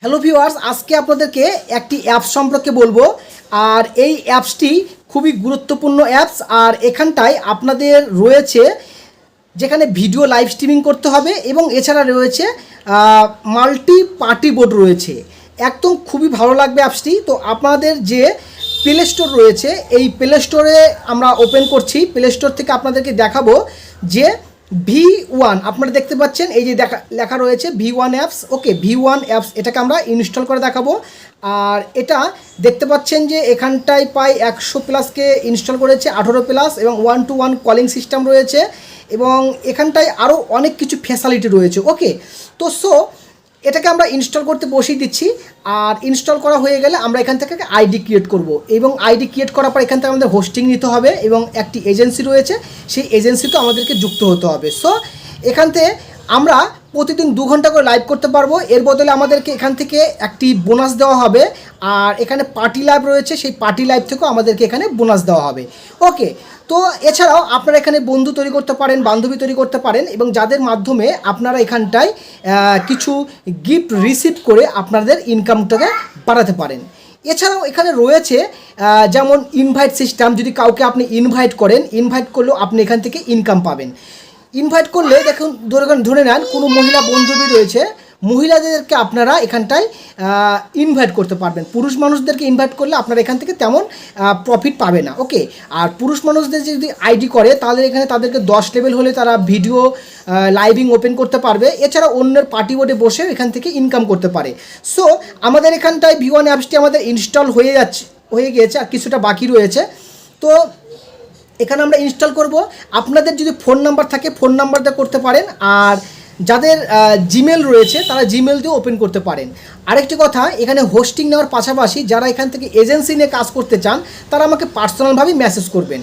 Hello viewers, আজকে আপনাদেরকে একটি অ্যাপস সম্পর্কে বলবো। আর এই অ্যাপসটি খুবই গুরুত্বপূর্ণ অ্যাপস। আর এখানটায় আপনাদের রয়েছে যেখানে ভিডিও লাইভ স্ট্রিমিং করতে হবে এবং এছাড়া রয়েছে মাল্টি পার্টি বোর্ড রয়েছে। একদম খুবই ভালো লাগবে অ্যাপসটি। তো আপনাদের যে প্লে স্টোর রয়েছে, এই প্লে স্টোরে আমরা ওপেন করছি। প্লে স্টোর থেকে আপনাদেরকে দেখাবো যে V1 আপনারা দেখতে পাচ্ছেন, এই যে লেখা রয়েছে V1 অ্যাপস। ওকে, V1 অ্যাপস এটাকে আমরা ইনস্টল করে দেখাবো। আর এটা দেখতে পাচ্ছেন যে এখানটায় প্রায় 100+ ইনস্টল করেছে, 18+ এবং 1-to-1 কলিং সিস্টেম রয়েছে এবং এখানটায় আরও অনেক কিছু ফ্যাসিলিটি রয়েছে। ওকে, তো এটাকে আমরা ইনস্টল করতে বসিয়ে দিচ্ছি। আর ইনস্টল করা হয়ে গেলে আমরা এখান থেকে আইডি ক্রিয়েট করব এবং আইডি ক্রিয়েট করার পর এখান থেকে আমাদের হোস্টিং নিতে হবে এবং একটি এজেন্সি রয়েছে, সেই এজেন্সিতেও আমাদেরকে যুক্ত হতে হবে। এখান থেকে আমরা প্রতিদিন 2 ঘন্টা করে লাইভ করতে পারবো। এর বদলে আমাদেরকে এখান থেকে একটি বোনাস দেওয়া হবে। আর এখানে পার্টি লাইভ রয়েছে, সেই পার্টি লাইভ থেকেও আমাদেরকে এখানে বোনাস দেওয়া হবে। ওকে, তো এছাড়াও আপনারা এখানে বন্ধু তৈরি করতে পারেন, বান্ধবী তৈরি করতে পারেন এবং যাদের মাধ্যমে আপনারা এখানটায় কিছু গিফট রিসিভ করে আপনাদের ইনকামটাকে বাড়াতে পারেন। এছাড়াও এখানে রয়েছে যেমন ইনভাইট সিস্টেম। যদি কাউকে আপনি ইনভাইট করেন, ইনভাইট করলেও আপনি এখান থেকে ইনকাম পাবেন। ইনভাইট করলে দেখুন, ধরে নেন কোনো মহিলা বান্ধবী রয়েছে, মহিলাদেরকে আপনারা এখানটায় ইনভাইট করতে পারবেন। পুরুষ মানুষদেরকে ইনভাইট করলে আপনারা এখান থেকে তেমন প্রফিট পাবে না। ওকে, আর পুরুষ মানুষদের যদি আইডি করে তাহলে এখানে তাদেরকে 10 লেভেল হলে তারা ভিডিও লাইভিং ওপেন করতে পারবে। এছাড়া অন্যের পার্টি বোর্ডে বসে এখান থেকে ইনকাম করতে পারে। আমাদের এখানটায় V1 অ্যাপসটি আমাদের ইনস্টল হয়ে গিয়েছে, আর কিছুটা বাকি রয়েছে। তো এখানে আমরা ইনস্টল করব। আপনাদের যদি ফোন নাম্বার থাকে ফোন নাম্বার দিয়ে করতে পারেন, আর যাদের জিমেল রয়েছে তারা জিমেল দিয়ে ওপেন করতে পারেন। আরেকটি কথা, এখানে হোস্টিং নেওয়ার পাশাপাশি যারা এখান থেকে এজেন্সি নিয়ে কাজ করতে চান তারা আমাকে পার্সোনালভাবে মেসেজ করবেন।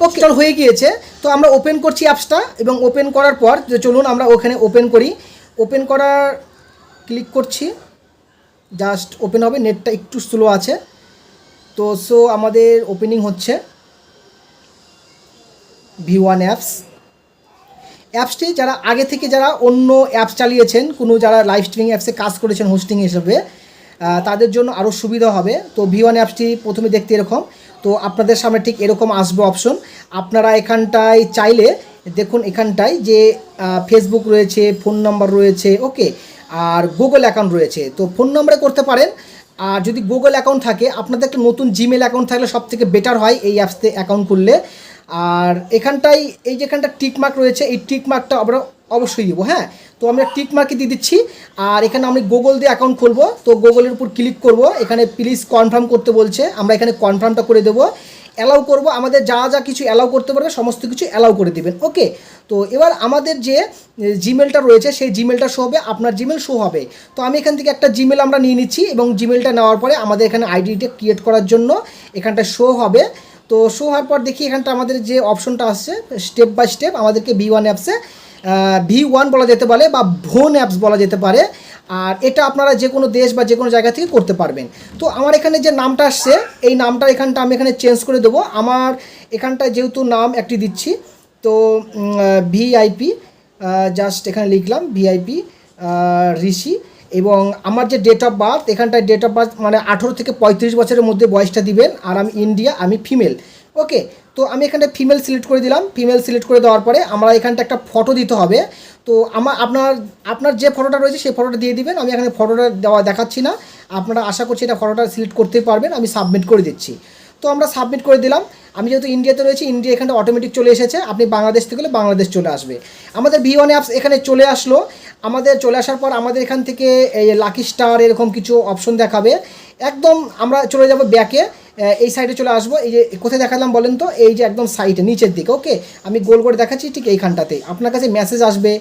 ওকে, হয়ে গিয়েছে। তো আমরা ওপেন করছি অ্যাপসটা এবং ওপেন করার পর চলুন আমরা ওখানে ওপেন করি। ওপেন করার ক্লিক করছি, জাস্ট ওপেন হবে। নেটটা একটু স্লো আছে। তো আমাদের ওপেনিং হচ্ছে V1 অ্যাপসটি যারা আগে থেকে যারা অন্য অ্যাপস চালিয়েছেন, কোনো যারা লাইভ স্ট্রিমিং অ্যাপসে কাজ করেছেন হোস্টিং হিসেবে, তাদের জন্য আরও সুবিধা হবে। তো V1 অ্যাপসটি প্রথমে দেখতে এরকম, তো আপনাদের সামনে ঠিক এরকম আসবে অপশন। আপনারা এখানটায় চাইলে দেখুন, এখানটায় যে ফেসবুক রয়েছে, ফোন নাম্বার রয়েছে, ওকে, আর গুগল অ্যাকাউন্ট রয়েছে। তো ফোন নাম্বারে করতে পারেন। আর যদি গুগল অ্যাকাউন্ট থাকে, আপনাদের একটা নতুন জিমেল অ্যাকাউন্ট থাকলে সবথেকে বেটার হয় এই অ্যাপসতে অ্যাকাউন্ট খুললে। আর এখানটায় এই যেখানটা টিকমার্ক রয়েছে, এই টিকমার্কটা আমরা অবশ্যই দেবো। হ্যাঁ, তো আমরা টিকমার্কে দিয়ে দিচ্ছি। আর এখানে আমি গুগল দিয়ে অ্যাকাউন্ট খুলবো, তো গুগলের উপর ক্লিক করব। এখানে প্লিজ কনফার্ম করতে বলছে, আমরা এখানে কনফার্মটা করে দেবো। অ্যালাউ করব, আমাদের যা যা কিছু অ্যালাউ করতে পারবে সমস্ত কিছু অ্যালাউ করে দেবেন। ওকে, তো এবার আমাদের যে জিমেলটা রয়েছে সেই জিমেলটা শো হবে, আপনার জিমেল শো হবে। তো আমি এখান থেকে একটা জিমেল আমরা নিয়ে নিচ্ছি এবং জিমেলটা নেওয়ার পরে আমাদের এখানে আইডিটা ক্রিয়েট করার জন্য এখানটা শো হবে। তো শো হওয়ার পর দেখি এখানটা আমাদের যে অপশনটা আসছে স্টেপ বাই স্টেপ আমাদেরকে V1 অ্যাপসে V1 বলা যেতে পারে বা ভোন অ্যাপস বলা যেতে পারে। আর এটা আপনারা যে কোনো দেশ বা যে কোনো জায়গা থেকে করতে পারবেন। তো আমার এখানে যে নামটা আসছে এই নামটা এখানটা আমি এখানে চেঞ্জ করে দেবো। আমার এখানটায় যেহেতু নাম একটি দিচ্ছি, তো VIP জাস্ট এখানে লিখলাম VIP ঋষি। এবং আমার যে ডেট অফ বার্থ, এখানটায় ডেট অফ বার্থ মানে 18 থেকে 35 বছরের মধ্যে বয়সটা দিবেন। আর আমি ইন্ডিয়া, আমি ফিমেল। ওকে, তো আমি এখানটা ফিমেল সিলেক্ট করে দিলাম। ফিমেল সিলেক্ট করে দেওয়ার পরে আমরা এখানটা একটা ফটো দিতে হবে। তো আপনার যে ফটোটা রয়েছে সেই ফটোটা দিয়ে দিবেন। আমি এখানে ফটোটা দেখাচ্ছি না, আপনারা আশা করছি এটা ফটোটা সিলেক্ট করতেই পারবেন। আমি সাবমিট করে দিচ্ছি। তো আমরা সাবমিট করে দিলাম। আমি যেহেতু ইন্ডিয়াতে রয়েছি, ইন্ডিয়া এখানটা অটোমেটিক চলে এসেছে। আপনি বাংলাদেশ থেকে গেলে বাংলাদেশ চলে আসবে। আমাদের V1 অ্যাপস এখানে চলে আসলো। আমাদের চলে আসার পর আমাদের এখান থেকে এই লাকি স্টার এরকম কিছু অপশন দেখাবে। একদম আমরা চলে যাব ব্যাকে, এই সাইডে চলে আসবো। এই যে কোথায় দেখালাম বলেন তো, এই যে একদম সাইডে নিচের দিকে। ওকে, আমি গোল করে দেখাচ্ছি ঠিক এইখানটাতে। আপনার কাছে মেসেজ আসবে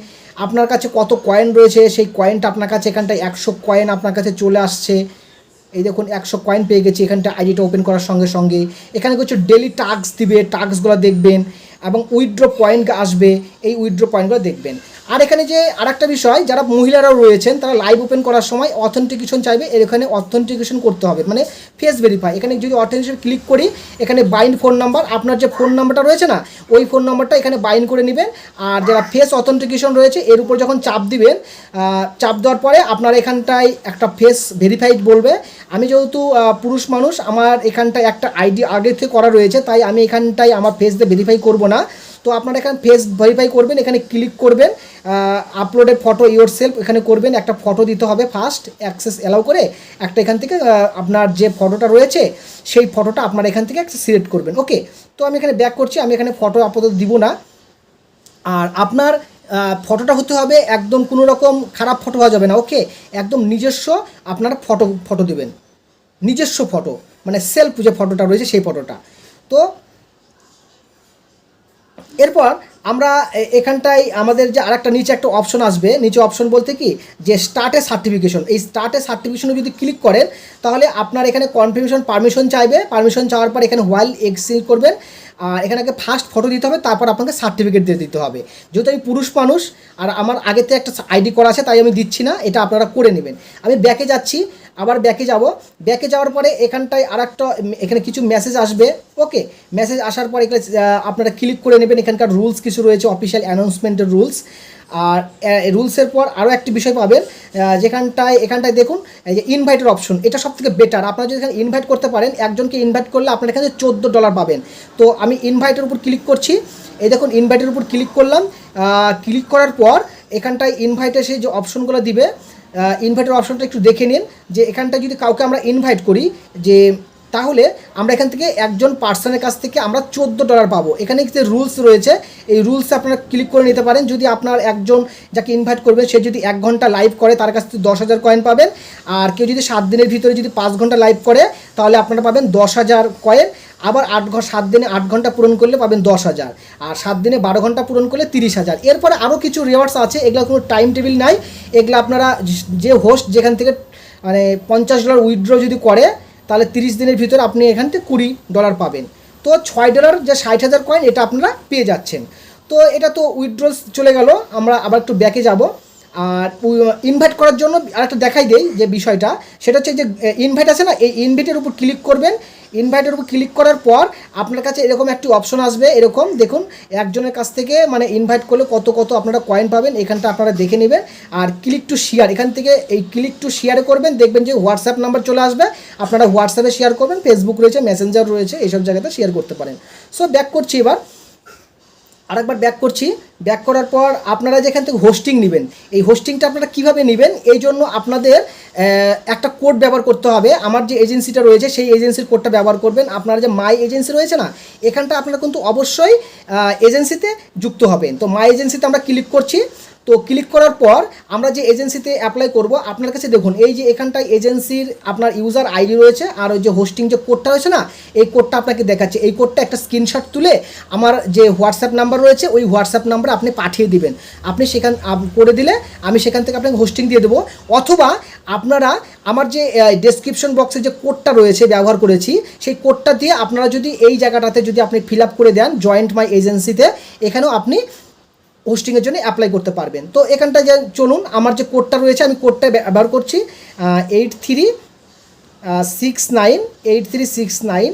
আপনার কাছে কত কয়েন রয়েছে, সেই কয়েনটা আপনার কাছে এখানটায় 100 কয়েন আপনার কাছে চলে আসছে। এই দেখুন 100 কয়েন পেয়ে গেছি এখানটা আইডিটা ওপেন করার সঙ্গে সঙ্গে। এখানে কিছু ডেলি টাস্ক দিবে, টাস্কগুলো দেখবেন এবং উইথড্র পয়েন্ট আসবে, এই উইথড্র পয়েন্টগুলো দেখবেন। আর এখানে যে আরেকটা বিষয়, যারা মহিলারাও রয়েছেন তারা লাইভ ওপেন করার সময় অথেন্টিকেশন চাইবে, এখানে অথেন্টিকেশন করতে হবে, মানে ফেস ভেরিফাই। এখানে যদি অথেন্টিকেশন ক্লিক করি, এখানে বাইন্ড ফোন নাম্বার, আপনার যে ফোন নাম্বারটা রয়েছে না ওই ফোন নাম্বারটা এখানে বাইন্ড করে নেবেন। আর যারা ফেস অথেন্টিকেশন রয়েছে এর উপর যখন চাপ দিবেন, চাপ দেওয়ার পরে আপনার এখানটায় একটা ফেস ভেরিফাইড বলবে। আমি যেহেতু পুরুষ মানুষ, আমার এখানটায় একটা আইডি আগে থেকে করা রয়েছে, তাই আমি এখানটায় আমার ফেস দিয়ে ভেরিফাই করব না। তো আপনারা এখানে ফেস ভেরিফাই করবেন, এখানে ক্লিক করবেন, আপলোডেড ফটো ইয়োর সেলফ এখানে করবেন, একটা ফটো দিতে হবে ফার্স্ট, অ্যাক্সেস অ্যালাউ করে একটা এখান থেকে আপনার যে ফটোটা রয়েছে সেই ফটোটা আপনারা এখান থেকে সিলেক্ট করবেন। ওকে, তো আমি এখানে ব্যাক করছি, আমি এখানে ফটো আপাতত দিব না। আর আপনার ফটোটা হতে হবে একদম কোনো রকম খারাপ ফটো হওয়া যাবে না। ওকে, একদম নিজস্ব আপনারা ফটো দেবেন, নিজস্ব ফটো, মানে সেলফ যে ফটোটা রয়েছে সেই ফটোটা। তো এরপর আমরা এখানটায় আমাদের যে আরেকটা নিচে একটা অপশন আসবে, নিচে অপশন বলতে কি যে স্টার্টে সার্টিফিকেশন, এই স্টার্টে সার্টিফিকেশনে যদি ক্লিক করেন তাহলে আপনার এখানে কনফার্মেশন পারমিশন চাইবে, পারমিশন চাওয়ার পর এখানে হোয়াইল এক্সিট করবেন। আর এখানে আগে ফার্স্ট ফটো দিতে হবে, তারপর আপনাকে সার্টিফিকেট দিয়ে দিতে হবে। যেহেতু আমি পুরুষ মানুষ আর আমার আগেতে একটা আইডি করা আছে তাই আমি দিচ্ছি না, এটা আপনারা করে নেবেন। আমি ব্যাকে যাচ্ছি, আবার ব্যাকে যাব, ব্যাকে যাওয়ার পরে এখানটায় আর একটা এখানে কিছু মেসেজ আসবে। ওকে, মেসেজ আসার পর এখানে আপনারা ক্লিক করে নেবেন, এখানকার রুলস কিছু রয়েছে, অফিসিয়াল অ্যানাউন্সমেন্টের রুলস। আর রুলসের পর আরও একটি বিষয় পাবেন, এখানটায় দেখুন এই যে ইনভাইটের অপশন, এটা সবথেকে বেটার। আপনারা যদি এখানে ইনভাইট করতে পারেন, একজনকে ইনভাইট করলে আপনার এখানে $14 পাবেন। তো আমি ইনভাইটের উপর ক্লিক করছি, এই দেখুন ইনভাইটের উপর ক্লিক করলাম। ক্লিক করার পর এখানটায় ইনভাইটে সেই যে অপশনগুলো দিবে, ইনভাইটের অপশনটা একটু দেখে নিন, যে এখানটায় যদি কাউকে আমরা ইনভাইট করি যে তাহলে আমরা এখান থেকে একজন পার্সনের কাছ থেকে আমরা $14 পাবো। এখানে যে রুলস রয়েছে এই রুলসে আপনারা ক্লিক করে নিতে পারেন। যদি আপনার একজন যাকে ইনভাইট করবেন সে যদি 1 ঘন্টা লাইভ করে তার কাছ থেকে 10,000 কয়েন পাবেন। আর কেউ যদি 7 দিনের ভিতরে যদি 5 ঘন্টা লাইভ করে তাহলে আপনারা পাবেন 10,000 কয়েন। আবার 7 দিনে 8 ঘন্টা পূরণ করলে পাবেন 10,000, আর 7 দিনে 12 ঘন্টা পূরণ করলে 30,000। এরপরে আরও কিছু রিওয়ার্ডস আছে, এগুলো কোনো টাইম টেবিল নাই, এগুলো আপনারা যে হোস্ট যেখান থেকে মানে $50 উইথড্র যদি করে তাহলে 30 দিনের ভিতরে আপনি এখান থেকে $20 পাবেন। তো $6 যে 60,000 কয়েন এটা আপনারা পেয়ে যাচ্ছেন। তো এটা তো উইথড্রল চলে গেল, আমরা আবার একটু ব্যাকে যাব। আর ইনভাইট করার জন্য আরেকটা দেখাই দেই যে বিষয়টা, সেটা হচ্ছে যে ইনভাইট আছে না, এই ইনভাইটের উপর ক্লিক করবেন। ইনভাইটের উপর ক্লিক করার পর আপনার কাছে এরকম একটি অপশন আসবে, এরকম দেখুন একজনের কাছ থেকে মানে ইনভাইট করলে কত কত আপনারা কয়েন পাবেন, এখানটা আপনারা দেখে নেবেন। আর ক্লিক টু শেয়ার, এখান থেকে এই ক্লিক টু শেয়ারে করবেন, দেখবেন যে হোয়াটসঅ্যাপ নাম্বার চলে আসবে, আপনারা হোয়াটসঅ্যাপে শেয়ার করবেন, ফেসবুক রয়েছে, মেসেঞ্জার রয়েছে, এইসব জায়গাতে শেয়ার করতে পারেন। সো ব্যাক করছি, এবার আরেকবার ব্যাক করছি। ব্যাক করার পর আপনারা যেখান থেকে হোস্টিং নেবেন, এই হোস্টিংটা আপনারা কীভাবে নেবেন, এই জন্য আপনাদের একটা কোড ব্যবহার করতে হবে। আমার যে এজেন্সিটা রয়েছে সেই এজেন্সির কোডটা ব্যবহার করবেন। আপনারা যে মাই এজেন্সি রয়েছে না, এখানটা আপনারা কিন্তু অবশ্যই এজেন্সিতে যুক্ত হবেন। তো মাই এজেন্সিতে আমরা ক্লিক করছি। তো ক্লিক করার পর আমরা যে এজেন্সিতে অ্যাপ্লাই করব, আপনার কাছে দেখুন এই যে এখানটায় এজেন্সির আপনার ইউজার আইডি রয়েছে, আর ওই যে হোস্টিং যে কোডটা রয়েছে না, এই কোডটা আপনাকে দেখাচ্ছে। এই কোডটা একটা স্ক্রিনশট তুলে আমার যে হোয়াটসঅ্যাপ নাম্বার রয়েছে ওই হোয়াটসঅ্যাপ নাম্বারে আপনি পাঠিয়ে দিবেন। আপনি সেখান করে দিলে আমি সেখান থেকে আপনাকে হোস্টিং দিয়ে দেবো। অথবা আপনারা আমার যে ডেসক্রিপশন বক্সে যে কোডটা রয়েছে ব্যবহার করেছি, সেই কোডটা দিয়ে আপনারা যদি এই জায়গাটাতে যদি আপনি ফিল আপ করে দেন জয়েন্ট মাই এজেন্সিতে, এখানেও আপনি হোস্টিংয়ের জন্য অ্যাপ্লাই করতে পারবেন। তো এখানটায় যে চলুন আমার যে কোডটা রয়েছে আমি কোডটা ব্যবহার করছি 8369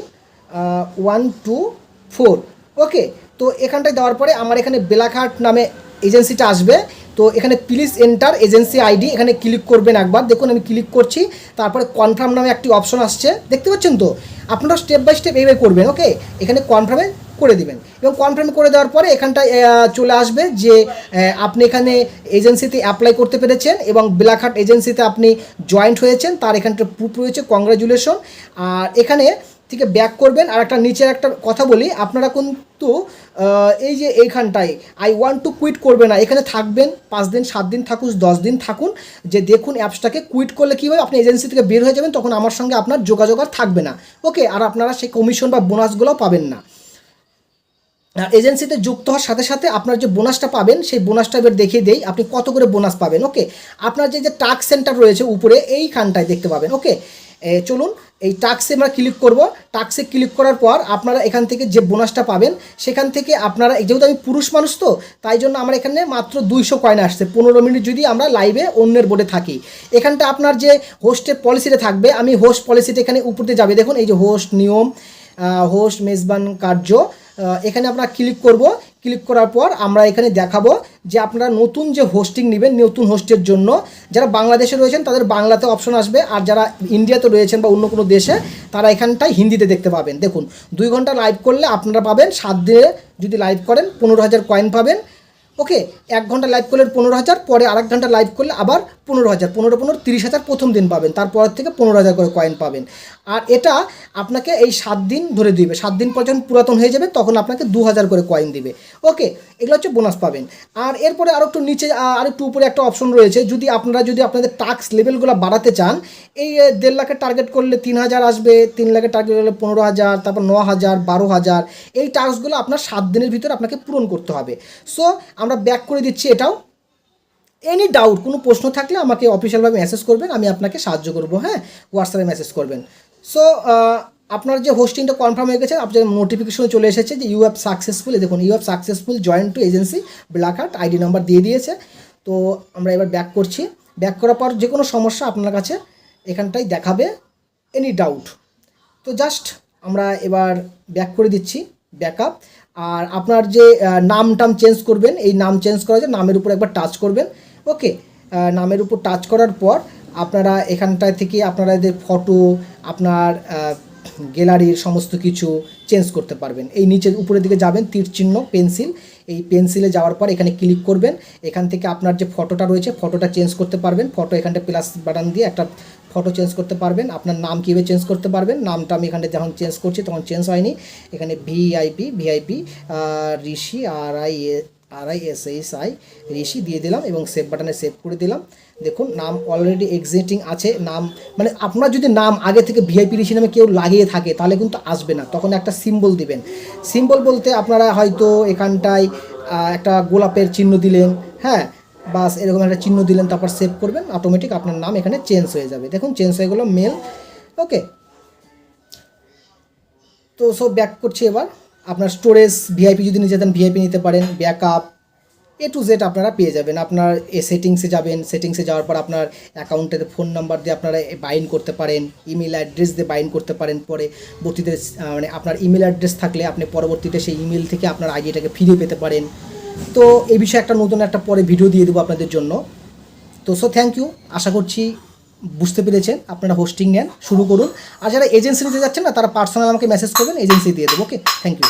ওকে। তো এখানটায় দেওয়ার পরে আমার এখানে বেলাঘাট নামে এজেন্সিটা আসবে। তো এখানে প্লিজ এন্টার এজেন্সি আইডি, এখানে ক্লিক করবেন একবার, দেখুন আমি ক্লিক করছি। তারপরে কনফার্ম নামে একটি অপশন আসছে, দেখতে পাচ্ছেন তো, আপনারা স্টেপ বাই স্টেপ এইভাবে করবেন। ওকে, এখানে কনফার্মে করে দিবেন এবং কনফার্ম করে দেওয়ার পরে এখানটায় চলে আসবে যে আপনি এখানে এজেন্সিতে অ্যাপ্লাই করতে পেরেছেন এবং বেলাঘাট এজেন্সিতে আপনি জয়েন্ট হয়েছেন, তার এখানটা প্রুফ রয়েছে, কংগ্রাচুলেশন। আর এখানে থেকে ব্যাক করবেন। আর একটা নিচের একটা কথা বলি, আপনারা কিন্তু এই যে এইখানটায় আই ওয়ান্ট টু কুইট করবে না, এখানে থাকবেন 5 দিন, 7 দিন থাকুন, 10 দিন থাকুন, যে দেখুন অ্যাপসটাকে কুইট করলে কী হবে, আপনি এজেন্সি থেকে বের হয়ে যাবেন, তখন আমার সঙ্গে আপনার যোগাযোগ আর থাকবে না। ওকে, আর আপনারা সেই কমিশন বা বোনাসগুলো পাবেন না। আর এজেন্সিতে যুক্ত হওয়ার সাথে সাথে আপনার যে বোনাসটা পাবেন সেই বোনাসটা এবার দেখিয়ে দেই আপনি কত করে বোনাস পাবেন। ওকে, আপনার যে টাস্ক সেন্টার রয়েছে উপরে এইখানটায় দেখতে পাবেন। ওকে, চলুন এই টাস্কে আমরা ক্লিক করব। টাস্কে ক্লিক করার পর আপনারা এখান থেকে যে বোনাসটা পাবেন সেখান থেকে আপনারা, যেহেতু আমি পুরুষ মানুষ তো তাই জন্য আমার এখানে মাত্র 200 কয়েন আসছে 15 মিনিট যদি আমরা লাইভে অন্যের বোর্ডে থাকি। এখানটা আপনার যে হোস্টের পলিসিটা থাকবে, আমি হোস্ট পলিসিটা এখানে উপরতে যাবে, দেখুন এই যে হোস্ট নিয়ম, হোস্ট মেজবান কার্য, এখানে আমরা ক্লিক করব। ক্লিক করার পর আমরা এখানে দেখাবো যে আপনারা নতুন যে হোস্টিং নেবেন, নতুন হোস্টের জন্য যারা বাংলাদেশে রয়েছেন তাদের বাংলাতে অপশন আসবে, আর যারা ইন্ডিয়াতে রয়েছেন বা অন্য কোনো দেশে তারা এখানটায় হিন্দিতে দেখতে পাবেন। দেখুন 2 ঘন্টা লাইভ করলে আপনারা পাবেন 7 দিনে যদি লাইভ করেন 15,000 কয়েন পাবেন। ওকে, 1 ঘন্টা লাইভ করলে 15,000, পরে আরেক ঘন্টা লাইভ করলে আবার 15,000, 15 30,000 প্রথম দিন পাবেন, তারপর থেকে 15,000 করে কয়েন পাবেন। আর এটা আপনাকে এই 7 দিন ধরে দিবে, 7 দিন পর যখন পুরাতন হয়ে যাবে তখন আপনাকে 2,000 করে কয়েন দিবে। ওকে, এগুলো হচ্ছে বোনাস পাবেন। আর এরপরে আরও একটু নিচে আর একটু উপরে একটা অপশন রয়েছে, যদি আপনাদের টাস্ক লেভেলগুলো বাড়াতে চান, এই 1.5 লাখের টার্গেট করলে 3,000 আসবে, 3 লাখের টার্গেট করলে 15,000, তারপর 9,000, 12,000, এই টাস্কগুলো আপনার 7 দিনের ভিতরে আপনাকে পূরণ করতে হবে। সো আমরা ব্যাক করে দিচ্ছি এটাও। এনি ডাউট, কোনো প্রশ্ন থাকলে আমাকে অফিসিয়ালভাবে মেসেজ করবেন, আমি আপনাকে সাহায্য করবো। হ্যাঁ, হোয়াটসঅ্যাপে মেসেজ করবেন। সো আপনার যে হোস্টিংটা কনফার্ম হয়ে গেছে, আপনার নোটিফিকেশন চলে এসেছে যে ইউ হ্যাভ সাকসেসফুল, দেখুন you have successful join to agency black heart, ID number দিয়ে দিয়েছে। তো আমরা এবার ব্যাক করছি। ব্যাক করার পর যে কোনো সমস্যা আপনার কাছে এখানটাই দেখাবে, এনি ডাউট। তো জাস্ট আমরা এবার ব্যাক করে দিচ্ছি, ব্যাকআপ। আর আপনার যে নাম চেঞ্জ করবেন, এই নাম চেঞ্জ করা যায়, নামের উপর একবার টাচ করবেন। ওকে, নামের উপর টাচ করার পর আপনারা এখানটায় থেকে আপনাদের ফটো, আপনার গ্যালারির সমস্ত কিছু চেঞ্জ করতে পারবেন। এই নিচের উপরের দিকে যাবেন, তীর চিহ্ন, পেন্সিল, এই পেন্সিলে যাওয়ার পর এখানে ক্লিক করবেন। এখান থেকে আপনার যে ফটোটা রয়েছে ফটোটা চেঞ্জ করতে পারবেন। ফটো এখানটা প্লাস বাটন দিয়ে একটা ফটো চেঞ্জ করতে পারবেন। আপনার নাম কীভাবে চেঞ্জ করতে পারবেন, নামটা আমি এখানে যখন চেঞ্জ করছি তখন চেঞ্জ হয়নি। এখানে ভিআইপি ঋষি RISHI ঋষি দিয়ে দিলাম এবং সেভ বাটনে সেভ করে দিলাম। দেখুন নাম অলরেডি এক্সিস্টিং আছে। নাম মানে আপনার যদি নাম আগে থেকে ভিআইপি ঋষি নামে কেউ লাগিয়ে থাকে তাহলে কিন্তু আসবে না, তখন একটা সিম্বল দিবেন। সিম্বল বলতে আপনারা হয়তো এখানটায় একটা গোলাপের চিহ্ন দিলেন, হ্যাঁ, বাস এরকম একটা চিহ্ন দিলেন, তারপর সেভ করবেন, অটোমেটিক আপনার নাম এখানে চেঞ্জ হয়ে যাবে। দেখুন চেঞ্জ হয়ে গেলো, মেল। ওকে, তো সব ব্যাক করছি এবার। আপনার স্টোরেজ ভিআইপি যদি নিতে চান ভিআইপি নিতে পারেন, ব্যাকআপ A to Z আপনারা পেয়ে যাবেন। আপনার সেটিংসে যাবেন, সেটিংসে যাওয়ার পর আপনার অ্যাকাউন্টের ফোন নাম্বার দিয়ে আপনারা বাইন্ড করতে পারেন, ইমেল অ্যাড্রেস দিয়ে বাইন্ড করতে পারেন। পরবর্তীতে মানে আপনার ইমেল অ্যাড্রেস থাকলে আপনি পরবর্তীতে সেই ইমেল থেকে আপনার আইডিটাকে ফিরে পেতে পারেন। তো এই বিষয়ে একটা নতুন একটা পরে ভিডিও দিয়ে দেবো আপনাদের জন্য। তো থ্যাংক ইউ, আশা করছি বুঝতে পেরেছেন। আপনারা হোস্টিং নেন, শুরু করুন। আর যারা এজেন্সি নিতে যাচ্ছেন না তারা পার্সোনাল আমাকে মেসেজ করবেন, এজেন্সি দিয়ে দেবো। ওকে, থ্যাংক ইউ।